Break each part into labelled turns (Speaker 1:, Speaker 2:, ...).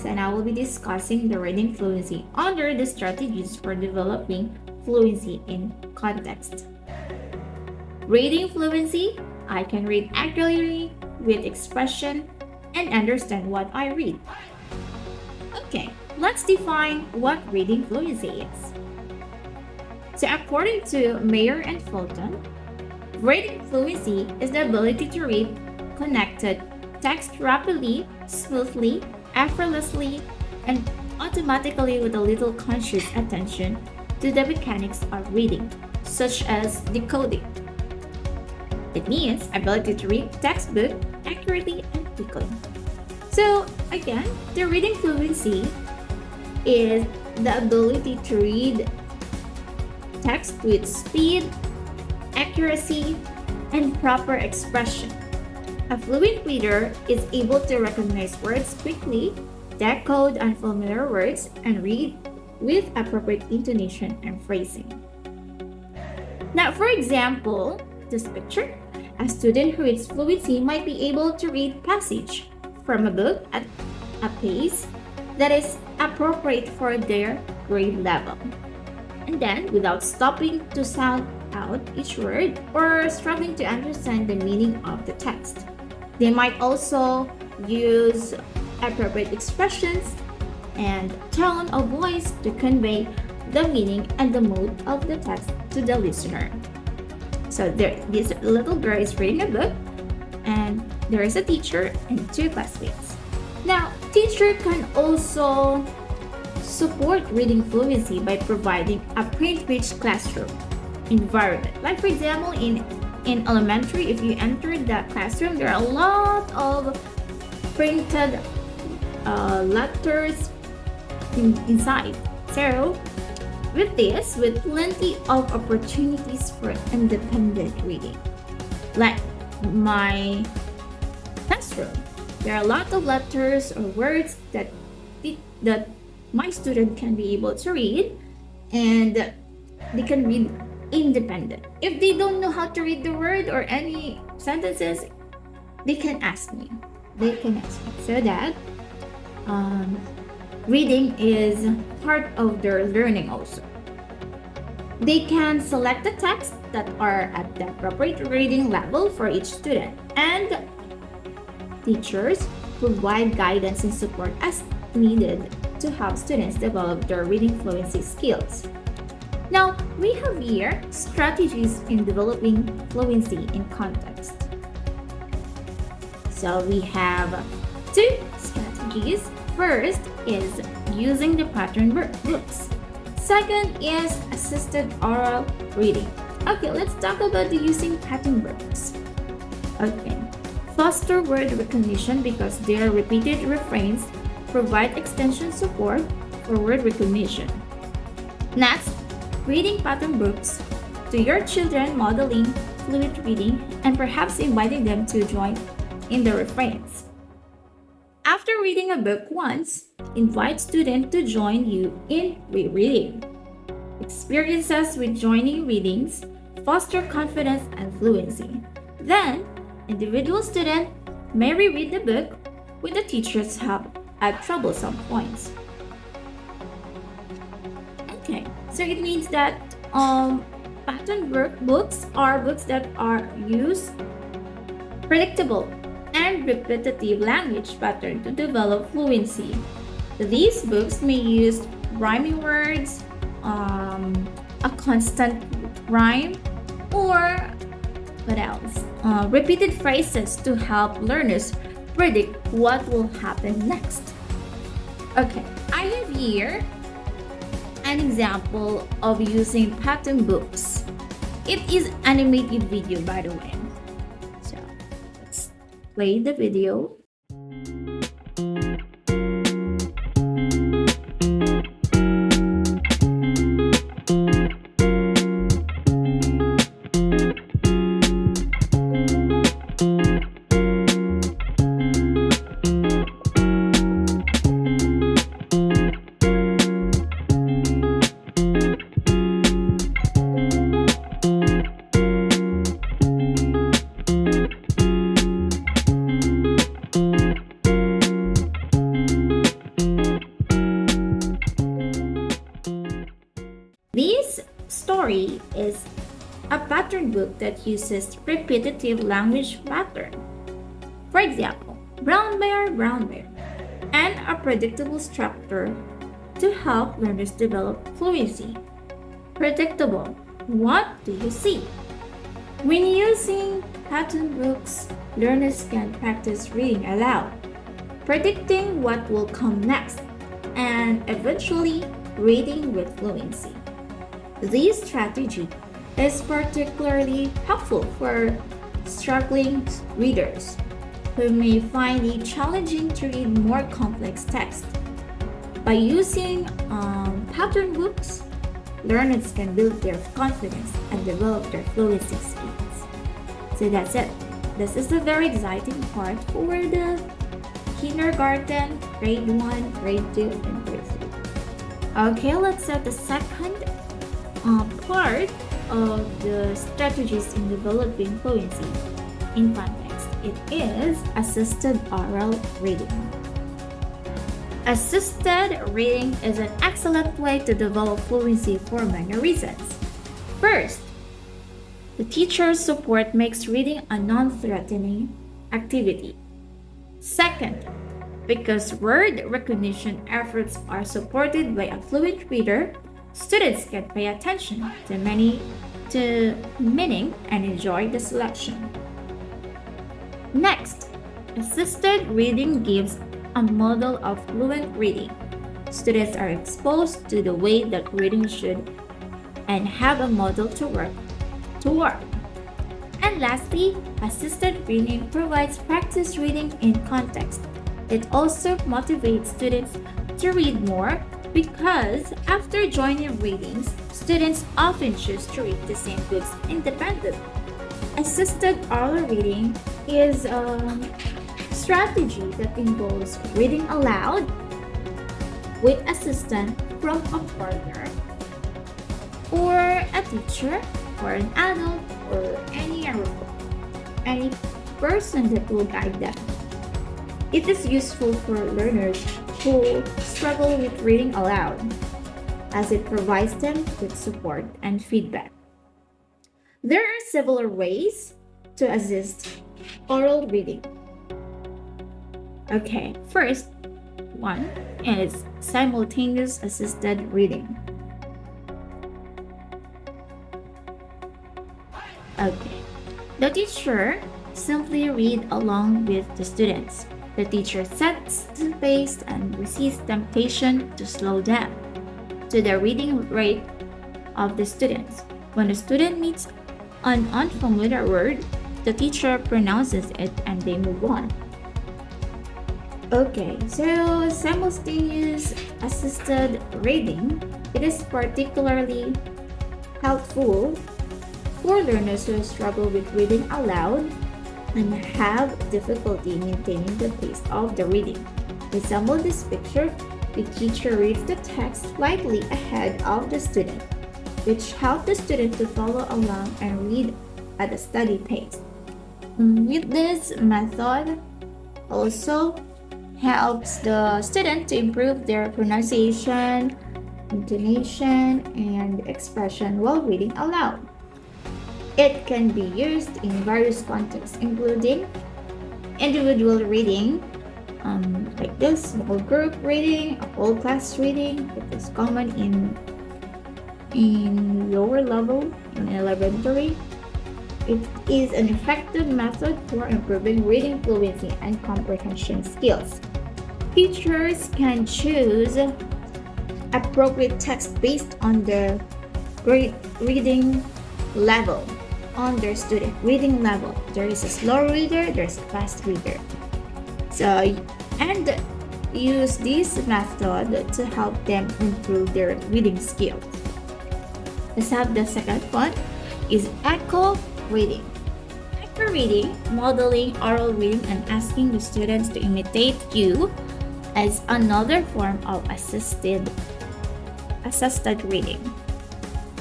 Speaker 1: And I will be discussing the reading fluency under the strategies for developing fluency in context. Reading fluency, I can read accurately with expression and understand what I read. Okay, let's define what reading fluency is. So according to Mayer and Fulton, reading fluency is the ability to read connected text rapidly, smoothly, effortlessly, and automatically with a little conscious attention to the mechanics of reading, such as decoding. It means ability to read textbook accurately and quickly. So again, the reading fluency is the ability to read text with speed, accuracy, and proper expression. A fluent reader is able to recognize words quickly, decode unfamiliar words, and read with appropriate intonation and phrasing. Now, for example, this picture, a student who reads fluency might be able to read passage from a book at a pace that is appropriate for their grade level, and then without stopping to sound out each word or struggling to understand the meaning of the text. They might also use appropriate expressions and tone of voice to convey the meaning and the mood of the text to the listener. So this little girl is reading a book, and there is a teacher and two classmates. Now, teacher can also support reading fluency by providing a print-rich classroom environment. Like for example, in elementary, if you enter the classroom, there are a lot of printed letters inside. So with plenty of opportunities for independent reading. Like my classroom, there are a lot of letters or words that my student can be able to read, and they can read independent. If they don't know how to read the word or any sentences, they can ask me. So that reading is part of their learning also. They can select the texts that are at the appropriate reading level for each student, and teachers provide guidance and support as needed to help students develop their reading fluency skills. Now, we have here strategies in developing fluency in context. So we have two strategies. First is using the pattern books. Second is assisted oral reading. Okay, let's talk about the using pattern books. Okay, foster word recognition because their repeated refrains provide extension support for word recognition. Next, reading pattern books to your children, modeling fluent reading, and perhaps inviting them to join in the refrains. After reading a book once, invite students to join you in rereading. Experiences with joining readings foster confidence and fluency. Then, individual student may reread the book with the teacher's help at troublesome points. Okay, so it means that pattern books are books that are used predictable and repetitive language pattern to develop fluency. These books may use rhyming words, a constant rhyme, or what else? Repeated phrases to help learners predict what will happen next. Okay, I have here an example of using pattern books. It is animated video, by the way. So let's play the video. a pattern book that uses repetitive language pattern. For example, brown bear, and a predictable structure to help learners develop fluency. Predictable. What do you see? When using pattern books, learners can practice reading aloud, predicting what will come next, and eventually reading with fluency. This strategy is particularly helpful for struggling readers who may find it challenging to read more complex text. By using pattern books, learners can build their confidence and develop their fluency skills. So that's it. This is the very exciting part for the kindergarten, grade 1, grade 2, and grade 3. Okay, let's set the second part of the strategies in developing fluency in context. It is assisted oral reading. Assisted reading is an excellent way to develop fluency for many reasons. First, the teacher's support makes reading a non-threatening activity. Second, because word recognition efforts are supported by a fluent reader, students can pay attention to meaning and enjoy the selection. Next, assisted reading gives a model of fluent reading. Students are exposed to the way that reading should and have a model to work. And lastly, assisted reading provides practice reading in context. It also motivates students to read more because after joining readings, students often choose to read the same books independently. Assisted oral reading is a strategy that involves reading aloud with assistance from a partner or a teacher or an adult or any person that will guide them. It is useful for learners who struggle with reading aloud as it provides them with support and feedback. There are several ways to assist oral reading. Okay, first one is simultaneous assisted reading. Okay, the teacher simply read along with the students. The teacher sets the pace and resists temptation to slow down to the reading rate of the students. When the student meets an unfamiliar word, the teacher pronounces it and they move on. Okay, so simultaneous assisted reading, it is particularly helpful for learners who struggle with reading aloud and have difficulty maintaining the pace of the reading. Resemble this picture, the teacher reads the text slightly ahead of the student, which helps the student to follow along and read at a steady pace. With this method, also helps the student to improve their pronunciation, intonation, and expression while reading aloud. It can be used in various contexts, including individual reading, like this, small group reading, a whole class reading. It is common in lower level, in elementary. It is an effective method for improving reading fluency and comprehension skills. Teachers can choose appropriate text based on their reading level, on their student reading level. There is a slow reader, there's a fast reader. And use this method to help them improve their reading skills. Let's have the second one is echo reading. Echo reading, modeling oral reading and asking the students to imitate you as another form of assisted reading.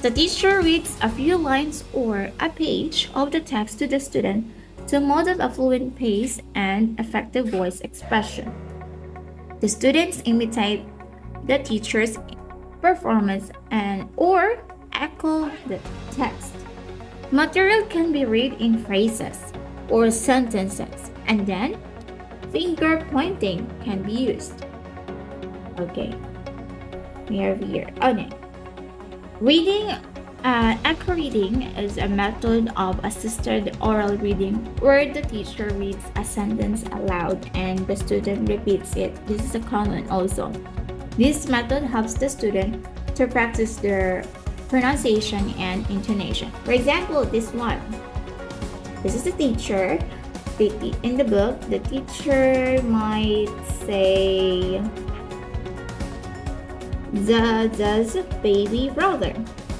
Speaker 1: The teacher reads a few lines or a page of the text to the student to model a fluent pace and effective voice expression. The students imitate the teacher's performance or echo the text. Material can be read in phrases or sentences, and then finger pointing can be used. Okay, here. Oh no. Reading, echo reading is a method of assisted oral reading where the teacher reads a sentence aloud and the student repeats it. This is a common also. This method helps the student to practice their pronunciation and intonation. For example, this one. This is the teacher. In the book, the teacher might say, Zaza's baby brother.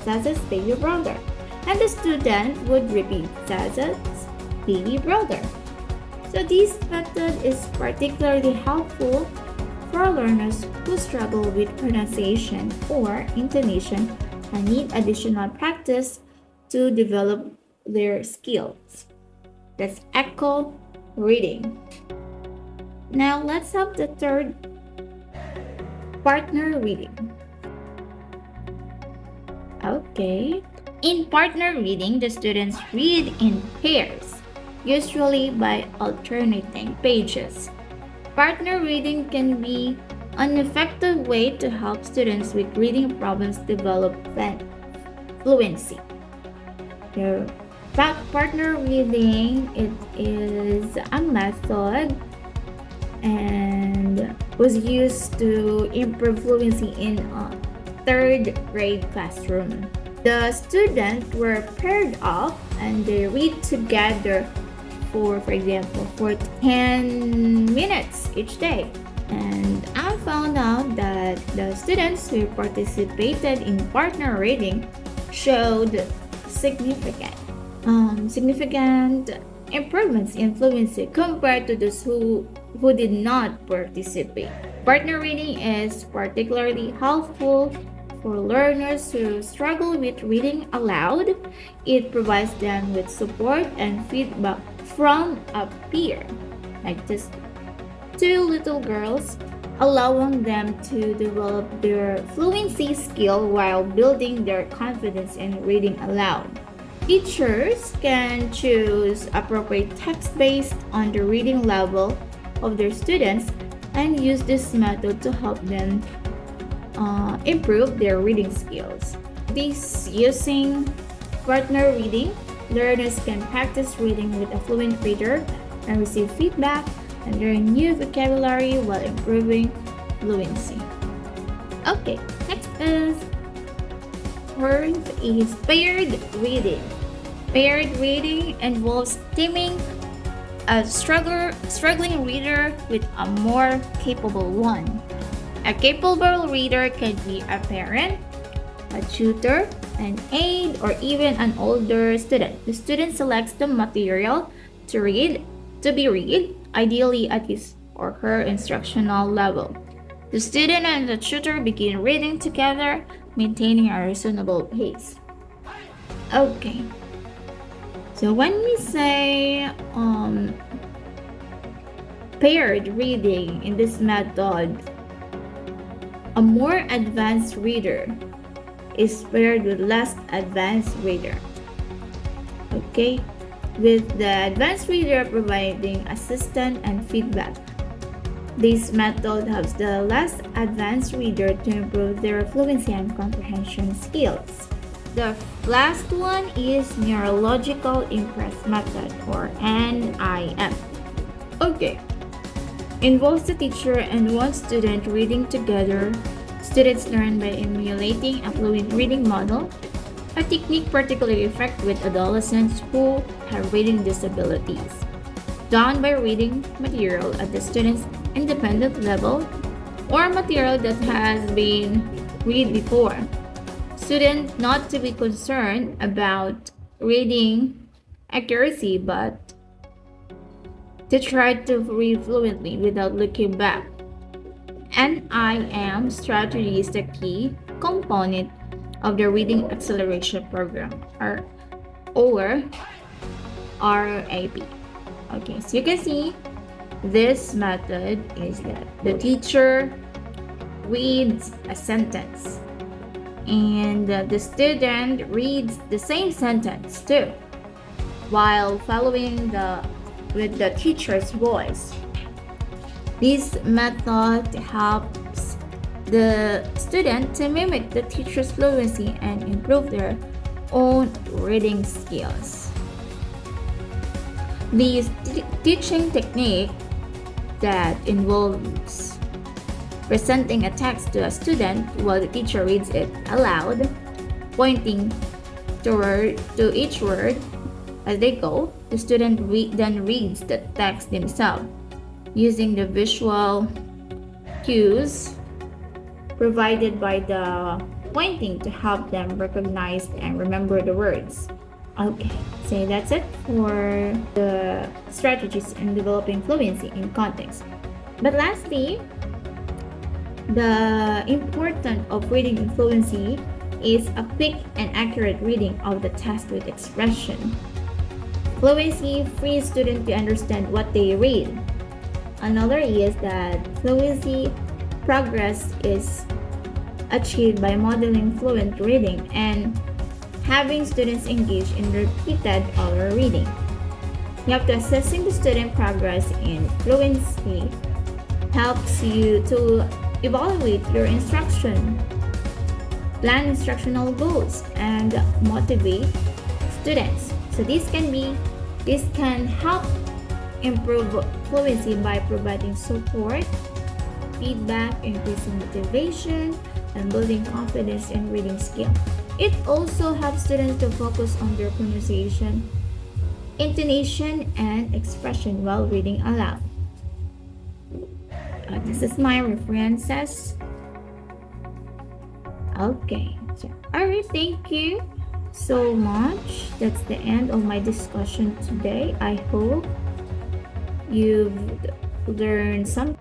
Speaker 1: Zaza's baby brother. And the student would repeat Zaza's baby brother. So this method is particularly helpful for learners who struggle with pronunciation or intonation and need additional practice to develop their skills. That's echo reading. Now let's have the third, partner reading. Okay. In partner reading, the students read in pairs, usually by alternating pages. Partner reading can be an effective way to help students with reading problems develop fluency. Partner reading, it is a method and was used to improve fluency in a third grade classroom. The students were paired up and they read together for example, for 10 minutes each day. And I found out that the students who participated in partner reading showed significant improvements in fluency compared to those who did not participate. Partner reading is particularly helpful for learners who struggle with reading aloud. It provides them with support and feedback from a peer, like just two little girls, allowing them to develop their fluency skill while building their confidence in reading aloud. Teachers can choose appropriate text based on the reading level of their students and use this method to help them improve their reading skills. Using partner reading, learners can practice reading with a fluent reader and receive feedback and learn new vocabulary while improving fluency. Okay, next is paired reading. Paired reading involves teaming a struggling reader with a more capable one. A capable reader can be a parent, a tutor, an aide, or even an older student. The student selects the material to be read, ideally at his or her instructional level. The student and the tutor begin reading together, maintaining a reasonable pace. Okay. So when we say paired reading in this method, a more advanced reader is paired with less advanced reader. Okay, with the advanced reader providing assistance and feedback. This method helps the less advanced reader to improve their fluency and comprehension skills. The last one is neurological impress method, or NIM. Okay, involves the teacher and one student reading together. Students learn by emulating a fluent reading model, a technique particularly effective with adolescents who have reading disabilities. Done by reading material at the student's independent level or material that has been read before. Students not to be concerned about reading accuracy, but to try to read fluently without looking back. NIM strategy is the key component of the Reading Acceleration Program, or RAP. Okay, so you can see this method is that the teacher reads a sentence and the student reads the same sentence too, while following with the teacher's voice. This method helps the student to mimic the teacher's fluency and improve their own reading skills. This teaching technique that involves presenting a text to a student while the teacher reads it aloud, pointing to each word as they go. The student then reads the text themselves using the visual cues provided by the pointing to help them recognize and remember the words. Okay, so that's it for the strategies in developing fluency in context. But lastly, the importance of reading in fluency is a quick and accurate reading of the text with expression. Fluency frees students to understand what they read. Another is that fluency progress is achieved by modeling fluent reading and having students engage in repeated oral reading. You have to assessing the student progress in fluency helps you to evaluate your instruction, plan instructional goals, and motivate students. So this can help improve fluency by providing support, feedback, increasing motivation, and building confidence in reading skill. It also helps students to focus on their pronunciation, intonation, and expression while reading aloud. This is my references. Okay, so alright, thank you so much. That's the end of my discussion today. I hope you've learned something.